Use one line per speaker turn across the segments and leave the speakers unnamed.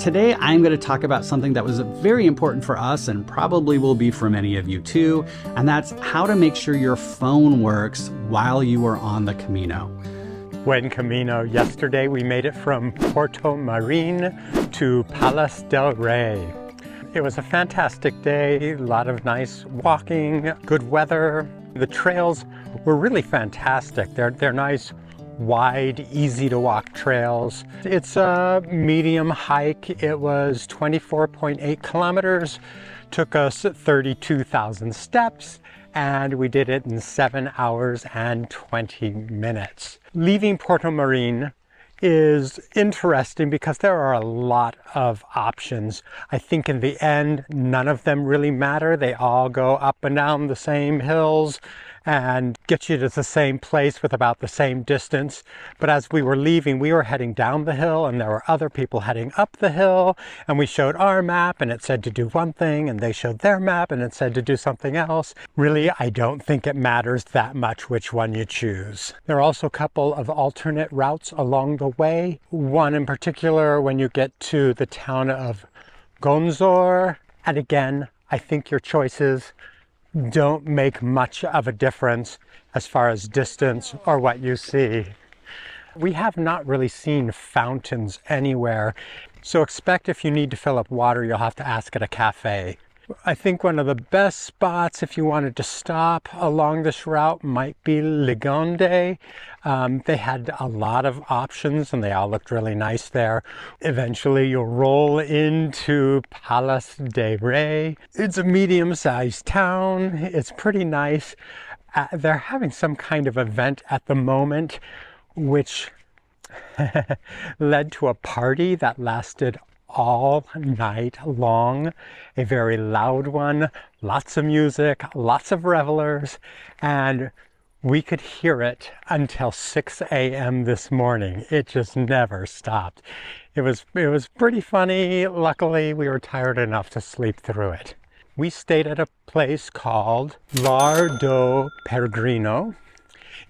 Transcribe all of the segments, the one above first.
Today, I'm going to talk about something that was very important for us and probably will be for many of you too, and that's how to make sure your phone works while you are on the Camino.
Buen Camino. Yesterday we made it from Portomarín to Palas de Rei. It was a fantastic day, a lot of nice walking, good weather. The trails were really fantastic. They're nice, wide, easy to walk trails. It's a medium hike. It was 24.8 kilometers, took us 32,000 steps, and we did it in 7 hours and 20 minutes. Leaving Portomarín is interesting because there are a lot of options. I think in the end, none of them really matter. They all go up and down the same hills and get you to the same place with about the same distance. But as we were leaving, we were heading down the hill and there were other people heading up the hill, and we showed our map and it said to do one thing, and they showed their map and it said to do something else. Really, I don't think it matters that much which one you choose. There are also a couple of alternate routes along the way. One in particular when you get to the town of Gonzor, and again, I think your choices don't make much of a difference as far as distance or what you see. We have not really seen fountains anywhere, so expect if you need to fill up water, you'll have to ask at a cafe. I think one of the best spots if you wanted to stop along this route might be Ligonde. They had a lot of options and they all looked really nice there. Eventually you'll roll into Palas de Rei. It's a medium-sized town. It's pretty nice. They're having some kind of event at the moment which led to a party that lasted all night long, a very loud one, lots of music, lots of revelers, and we could hear it until 6 a.m. this morning. It just never stopped. It was pretty funny. Luckily, we were tired enough to sleep through it. We stayed at a place called Lar do Peregrino.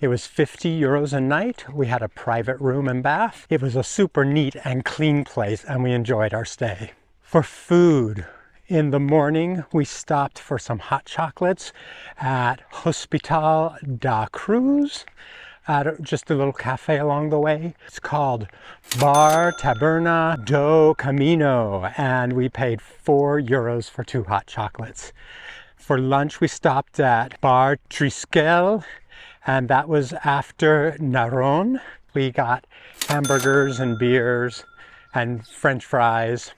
It was 50 euros a night. We had a private room and bath. It was a super neat and clean place and we enjoyed our stay. For food, in the morning, we stopped for some hot chocolates at Hospital da Cruz, at just a little cafe along the way. It's called Bar Taberna do Camino, and we paid 4 euros for 2 hot chocolates. For lunch, we stopped at Bar Triskel, and that was after Naron. We got hamburgers and beers and French fries.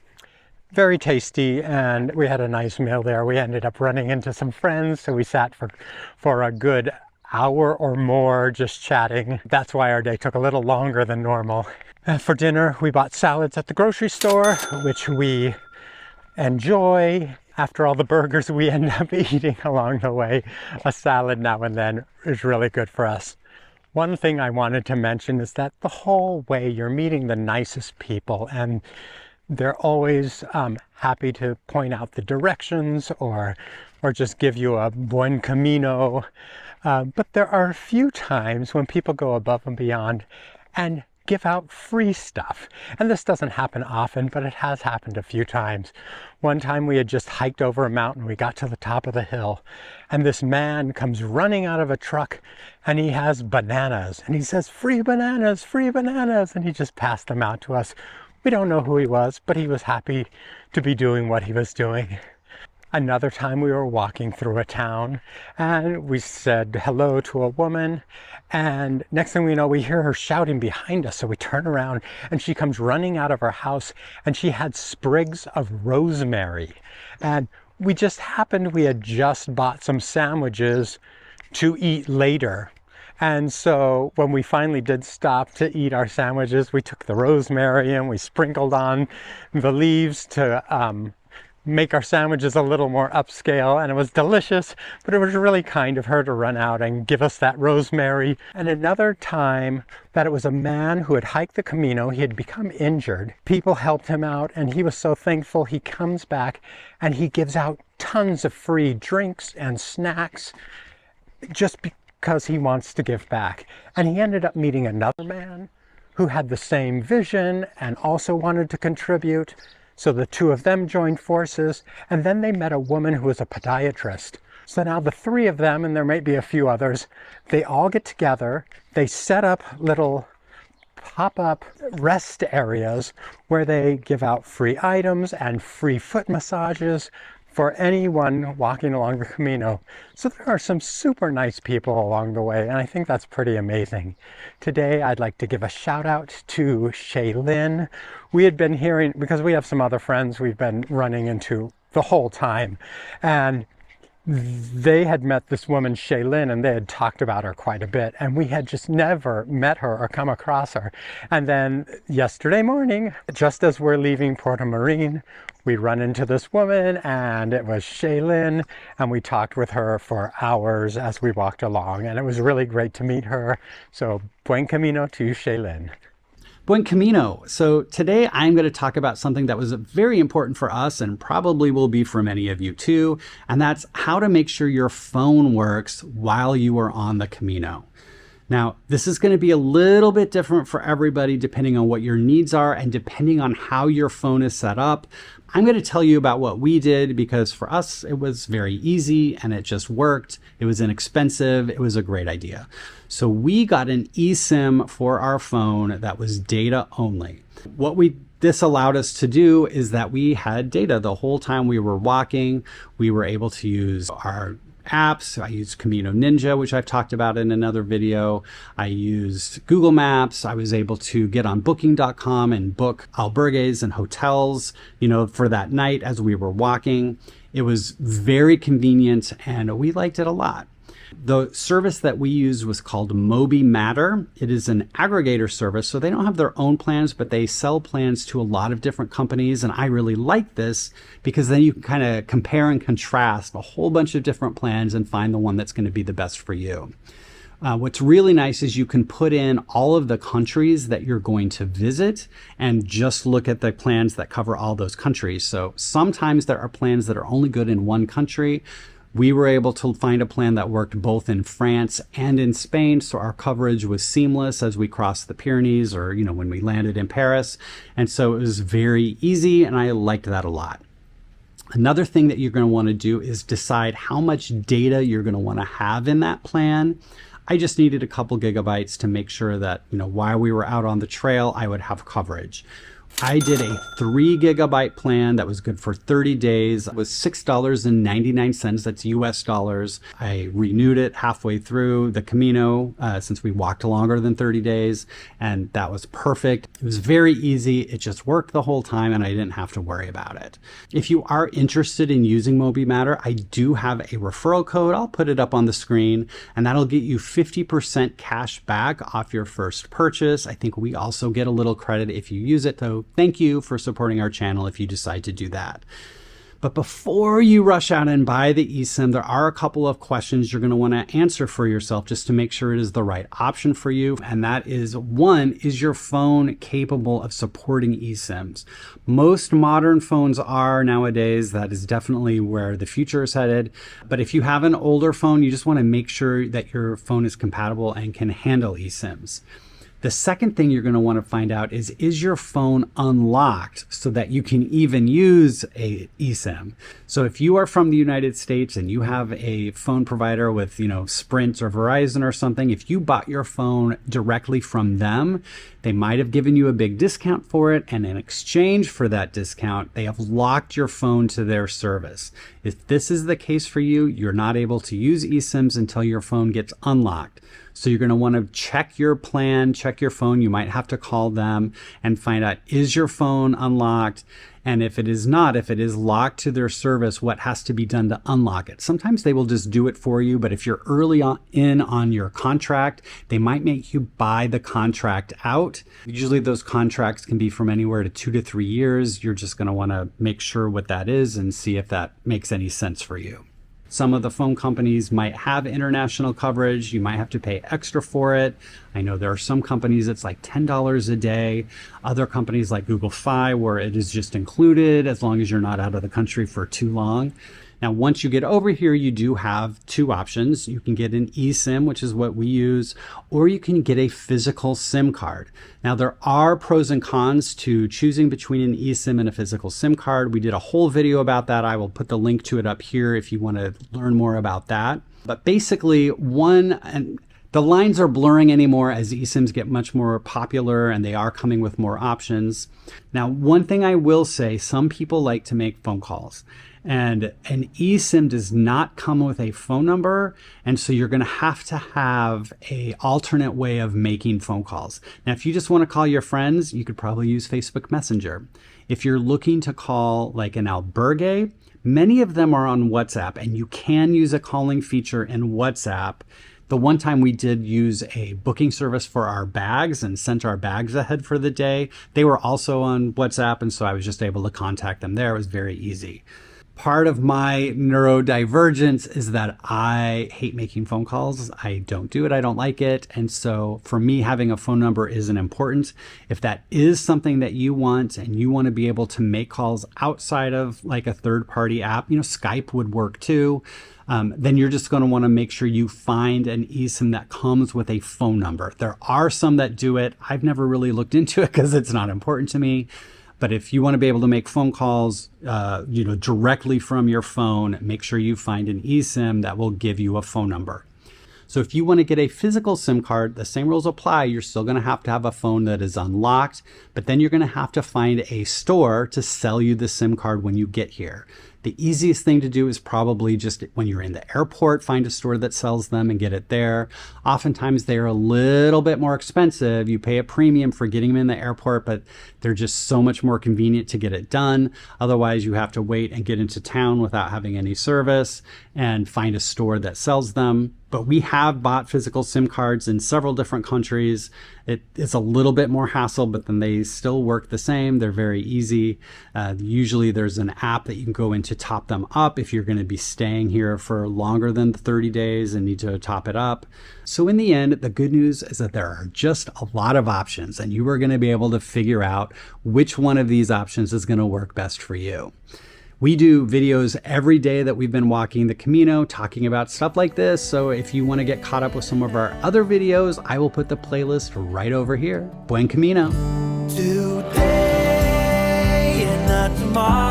Very tasty, and we had a nice meal there. We ended up running into some friends, so we sat for a good hour or more just chatting. That's why our day took a little longer than normal. For dinner, we bought salads at the grocery store, which we enjoy. After all the burgers we end up eating along the way, a salad now and then is really good for us. One thing I wanted to mention is that the whole way you're meeting the nicest people, and they're always happy to point out the directions or just give you a Buen Camino. But there are a few times when people go above and beyond and give out free stuff. And this doesn't happen often, but it has happened a few times. One time we had just hiked over a mountain. We got to the top of the hill and this man comes running out of a truck and he has bananas and he says, free bananas, and he just passed them out to us. We don't know who he was, but he was happy to be doing what he was doing. Another time we were walking through a town and we said hello to a woman, and next thing we know we hear her shouting behind us, so we turn around and she comes running out of her house and she had sprigs of rosemary, and we had just bought some sandwiches to eat later. And so when we finally did stop to eat our sandwiches, we took the rosemary and we sprinkled on the leaves to make our sandwiches a little more upscale, and it was delicious, but it was really kind of her to run out and give us that rosemary. And another time that it was a man who had hiked the Camino, he had become injured. People helped him out and he was so thankful. He comes back and he gives out tons of free drinks and snacks just because he wants to give back. And he ended up meeting another man who had the same vision and also wanted to contribute. So the two of them joined forces, and then they met a woman who was a podiatrist. So now the three of them, and there might be a few others, they all get together, they set up little pop-up rest areas where they give out free items and free foot massages for anyone walking along the Camino. So there are some super nice people along the way, and I think that's pretty amazing. Today, I'd like to give a shout out to Shaylin. We had been hearing, because we have some other friends we've been running into the whole time, and they had met this woman, Shaylin, and they had talked about her quite a bit, and we had just never met her or come across her. And then yesterday morning, just as we're leaving Portomarín, we run into this woman, and it was Shaylin, and we talked with her for hours as we walked along, and it was really great to meet her. So, Buen Camino to Shaylin.
Buen Camino. So today I'm going to talk about something that was very important for us and probably will be for many of you too, and that's how to make sure your phone works while you are on the Camino. Now, this is going to be a little bit different for everybody depending on what your needs are and depending on how your phone is set up. I'm going to tell you about what we did because for us, it was very easy and it just worked. It was inexpensive. It was a great idea. So we got an eSIM for our phone that was data only. This allowed us to do is that we had data the whole time we were walking. We were able to use our apps. I used Camino Ninja, which I've talked about in another video. I used Google Maps. I was able to get on booking.com and book albergues and hotels, for that night as we were walking. It was very convenient and we liked it a lot. The service that we used was called MobiMatter. It is an aggregator service, so they don't have their own plans, but they sell plans to a lot of different companies. And I really like this because then you can kind of compare and contrast a whole bunch of different plans and find the one that's going to be the best for you. What's really nice is you can put in all of the countries that you're going to visit and just look at the plans that cover all those countries. So sometimes there are plans that are only good in one country. We were able to find a plan that worked both in France and in Spain, so our coverage was seamless as we crossed the Pyrenees or, when we landed in Paris. And so it was very easy, and I liked that a lot. Another thing that you're going to want to do is decide how much data you're going to want to have in that plan. I just needed a couple gigabytes to make sure that, while we were out on the trail, I would have coverage. I did a 3 gigabyte plan that was good for 30 days. It was $6.99. That's US dollars. I renewed it halfway through the Camino since we walked longer than 30 days. And that was perfect. It was very easy. It just worked the whole time and I didn't have to worry about it. If you are interested in using MobiMatter, I do have a referral code. I'll put it up on the screen and that'll get you 50% cash back off your first purchase. I think we also get a little credit if you use it though. Thank you for supporting our channel if you decide to do that. But before you rush out and buy the eSIM, there are a couple of questions you're going to want to answer for yourself just to make sure it is the right option for you. And that is, one, is your phone capable of supporting eSIMs? Most modern phones are nowadays. That is definitely where the future is headed. But if you have an older phone, you just want to make sure that your phone is compatible and can handle eSIMs. The second thing you're going to want to find out is your phone unlocked so that you can even use a eSIM? So if you are from the United States and you have a phone provider with, Sprint or Verizon or something, if you bought your phone directly from them, they might have given you a big discount for it. And in exchange for that discount, they have locked your phone to their service. If this is the case for you, you're not able to use eSIMs until your phone gets unlocked. So you're going to want to check your plan, check your phone. You might have to call them and find out, is your phone unlocked? And if it is not, if it is locked to their service, what has to be done to unlock it? Sometimes they will just do it for you, but if you're early on your contract, they might make you buy the contract out. Usually those contracts can be from anywhere to 2 to 3 years. You're just going to want to make sure what that is and see if that makes any sense for you. Some of the phone companies might have international coverage. You might have to pay extra for it. I know there are some companies it's like $10 a day. Other companies like Google Fi where it is just included as long as you're not out of the country for too long. Now, once you get over here, you do have two options. You can get an eSIM, which is what we use, or you can get a physical SIM card. Now, there are pros and cons to choosing between an eSIM and a physical SIM card. We did a whole video about that. I will put the link to it up here if you want to learn more about that. But basically, the lines are blurring anymore as eSIMs get much more popular and they are coming with more options. Now, one thing I will say, some people like to make phone calls, and an eSIM does not come with a phone number, and so you're going to have an alternate way of making phone calls. Now, if you just want to call your friends, you could probably use Facebook Messenger. If you're looking to call like an albergue, many of them are on WhatsApp, and you can use a calling feature in WhatsApp. The one time we did use a booking service for our bags and sent our bags ahead for the day, they were also on WhatsApp, and so I was just able to contact them there. It was very easy. Part of my neurodivergence is that I hate making phone calls. I don't do it. I don't like it. And so for me, having a phone number isn't important. If that is something that you want and you want to be able to make calls outside of like a third-party app, Skype would work too. Then you're just going to want to make sure you find an eSIM that comes with a phone number. There are some that do it. I've never really looked into it because it's not important to me. But if you want to be able to make phone calls, directly from your phone, make sure you find an eSIM that will give you a phone number. So if you want to get a physical SIM card, the same rules apply. You're still going to have a phone that is unlocked, but then you're going to have to find a store to sell you the SIM card when you get here. The easiest thing to do is probably just when you're in the airport, find a store that sells them and get it there. Oftentimes they're a little bit more expensive. You pay a premium for getting them in the airport, but they're just so much more convenient to get it done. Otherwise, you have to wait and get into town without having any service and find a store that sells them. But we have bought physical SIM cards in several different countries. It's a little bit more hassle, but then they still work the same. They're very easy. Usually there's an app that you can go in to top them up if you're going to be staying here for longer than 30 days and need to top it up. So in the end, the good news is that there are just a lot of options, and you are going to be able to figure out which one of these options is going to work best for you. We do videos every day that we've been walking the Camino, talking about stuff like this. So if you want to get caught up with some of our other videos, I will put the playlist right over here. Buen Camino.
Today and not tomorrow.